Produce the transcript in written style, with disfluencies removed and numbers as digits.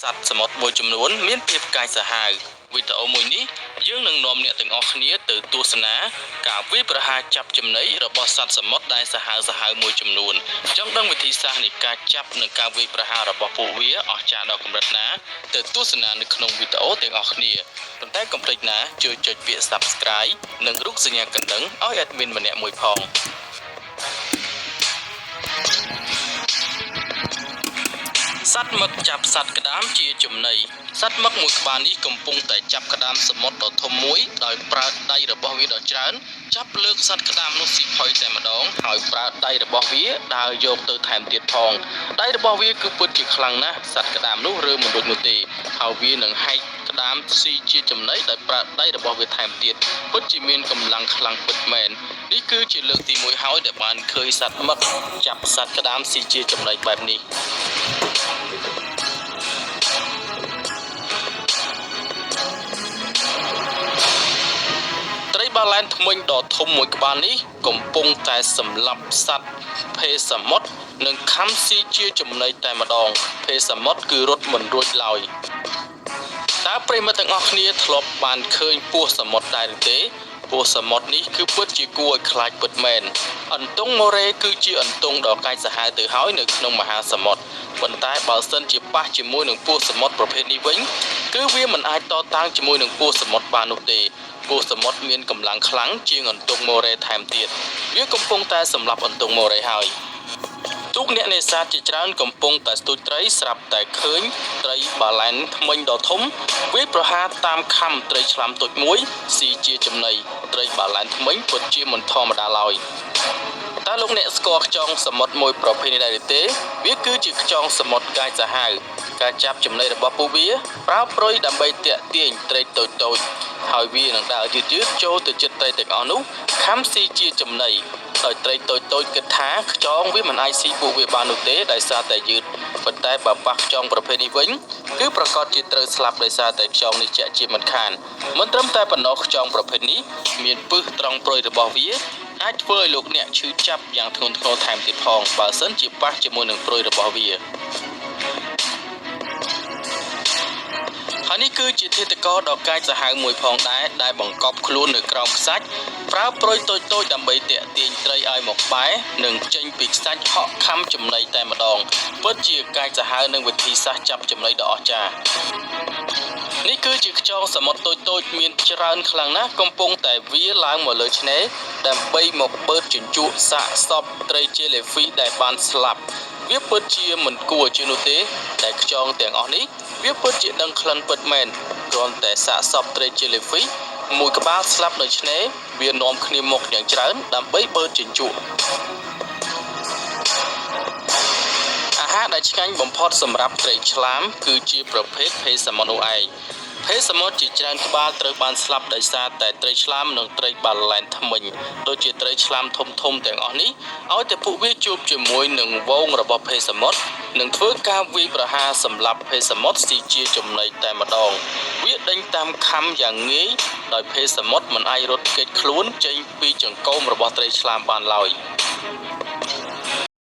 សត្វសមុទ្រមួយចំនួនមានភាពកាចសាហាវវីដេអូមួយនេះយើងនឹងនាំអ្នកទាំងអស់គ្នាទៅទស្សនាការវាយប្រហារចាប់ចំណីរបស់សត្វសមុទ្រដែលសាហាវមួយចំនួនចង់ដឹងវិធីសាស្ត្រនៃការចាប់និងការវាយប្រហាររបស់ពួកវាអស្ចារ្យដល់កម្រិតណាទៅទស្សនានៅក្នុងវីដេអូទាំងអស់គ្នាប៉ុន្តែកុំភ្លេចណាជួយចុចពាក្យ Subscribe និងរូបសញ្ញាកណ្ដឹងឲ្យ admin ម្នាក់មួយផងសត្វមឹកចាប់សត្វក្តាមជាចំណីសត្វមឹកមួយក្បាលនេះកំពុងតែចាប់ក្តាមសមុទ្រដ៏ធំមួយដោយប្រើដៃរបស់វាដ៏ច្រើនចាប់លើកសត្វក្តាមនោះស៊ីផុយតែម្ដងហើយប្រើដៃរបស់វាដើរយកទៅថែមទៀតផងដៃរបស់វាគឺពិតជាខ្លាំងណាស់សត្វក្តាមនោះរើមិនរួចនោះទេហើយវានឹងហែកក្តាមស៊ីជាចំណីដោយប្រើដៃរបស់វាថែមទៀតពិតជាមានកម្លាំងខ្លាំងពិតមែននេះគឺជាលើកទី1ហើយដែលបានឃើញសត្វមឹកចាប់សត្វក្តាមស៊ីជាចំណីបែបនេះបាឡែនធ្មេញដ៏ធំមួយក្បាលនេះកំពុងតែសម្លាប់សត្វភេសមុទ្រនិងខំស៊ីជាចំណីតែម្ដងភេសមុទ្រគឺរត់មិនរួចឡើយតើប្រិយមិត្តទាំងអស់គ្នាធ្លាប់បានឃើញពស់សមុទ្រដែរឬទេពស់សមុទ្រនេះគឺពិតជាគួរឲ្យខ្លាចពិតមែនអន្ទង់ម៉ូរ៉េគឺជាអន្ទង់ដ៏កាចសាហាវទៅហើយនៅក្នុងមហាសមុទ្រប៉ុន្តែបើសិនជាប៉ះជាមួយនឹងពស់សមុទ្រប្រភេទនេះវិញគឺវាមិនអាចតតាំងជាមួយនឹងពស់សមុទ្របាននោះទេពស់សមុទ្រមានកម្លាំងខ្លាំងជាងអន្ទង់ម៉ូរ៉េថែមទៀតវាកំពុងតែសម្លាប់អន្ទង់ម៉ូរ៉េហើយទូកអ្នកនេសាទជាច្រើនកំពុងតែស្ទូចត្រីស្រាប់តែឃើញត្រីបាឡែនធ្មេញដ៏ធំវាយប្រហារតាមខំត្រីឆ្លាមតូចមួយស៊ីជាចំណីត្រីបាឡែនធ្មេញពិតជាមិនធម្មតាឡើយតើលោកអ្នកស្គាល់ខ្យងសមុទ្រមួយប្រភេទនេះដែរឬទេវាគឺជាខ្យងសមុទ្រកាចសាហាវការចាប់ចំណីរបស់ពួកវាប្រើព្រុយដើម្បីទាក់ទាញត្រីតូចហើយវានឹងដើរយឺតចូលទៅជិតត្រីទាំងអស់នោះខំស៊ីជាចំណីដោយត្រីតូចគិតថាខ្យងវាមិនអាចស៊ីពួកវាបាននោះទេដោយសារតែយឺតប៉ុន្តែបើប៉ះខ្យងប្រភេទនេះវិញគឺប្រកាសជាត្រូវស្លាប់ដោយសារតែខ្យងនេះជាក់ជាមិនខានមិនត្រឹមតែប៉ុណ្ណោះខ្យងប្រភេទនេះមានពឹសត្រង់ព្រុយរបស់វាអាចធ្វើឲ្យលោកអ្នកឈឺចាប់យ៉ាងធ្ងន់ធ្ងរថែមទៀតផងបើសិនជាប៉ះជាមួយនឹងព្រុយរបស់វាហើយនេះគឺជាធាតុករដ៏កាចសាហាវមួយផងដែរដែលបង្កប់ខ្លួននៅក្រោមខ្សាច់ប្រើព្រុយតូចដើម្បីទាក់ទាញត្រីឲ្យមកបែរនិងចេញពីខ្សាច់ហក់ខំចំណីតែម្ដងពិតជាកាចសាហាវនឹងវិធីសាស្ត្រចាប់ចំណីដ៏អស្ចារ្យនេះគឺជាខ្យងសមុទ្រតូចមានច្រើនខ្លាំងណាស់កំពុងតែវារឡើងមកលើឆ្នេរដើម្បីមកបឺតជញ្ជក់សាកសពត្រីជេលីហ្វីដែលបានស្លាប់វាពិតជាមិនគួរជឿនោះទេតែខ្យងទាំងអស់នេះវាពិតជាដឹងក្លិនពិតមែនគ្រាន់តែសាកសពត្រីជេលីហ្វីមួយក្បាលស្លាប់នៅឆ្នេរវានាំគ្នាមកយ៉ាងច្រើនដើម្បីបឺតជញ្ជក់អាហារដែលឆ្ងាញ់បំផុតសម្រាប់ត្រីឆ្លាមគឺជាប្រភេទភេសមុទ្រនោះឯងភេសមុទ្រជាច្រើនក្បាលត្រូវបានស្លាប់ដោយសារតែត្រីឆ្លាមនិងត្រីបាឡែនធ្មេញដូចជាត្រីឆ្លាមធំទាំងអស់នេះឲ្យតែពួកវាជួបជាមួយនឹងវងរបស់ភេសមុទ្រនឹងធ្វើការវាយប្រហារសម្លាប់ភេសមុទ្រស៊ីជាចំណីតែម្ដងវាដេញតាមខំយ៉ាងងាយដោយភេសមុទ្រមិនអាចរត់គេចខ្លួនចេញពីចង្កូមរបស់ត្រីឆ្លាមបានឡើយ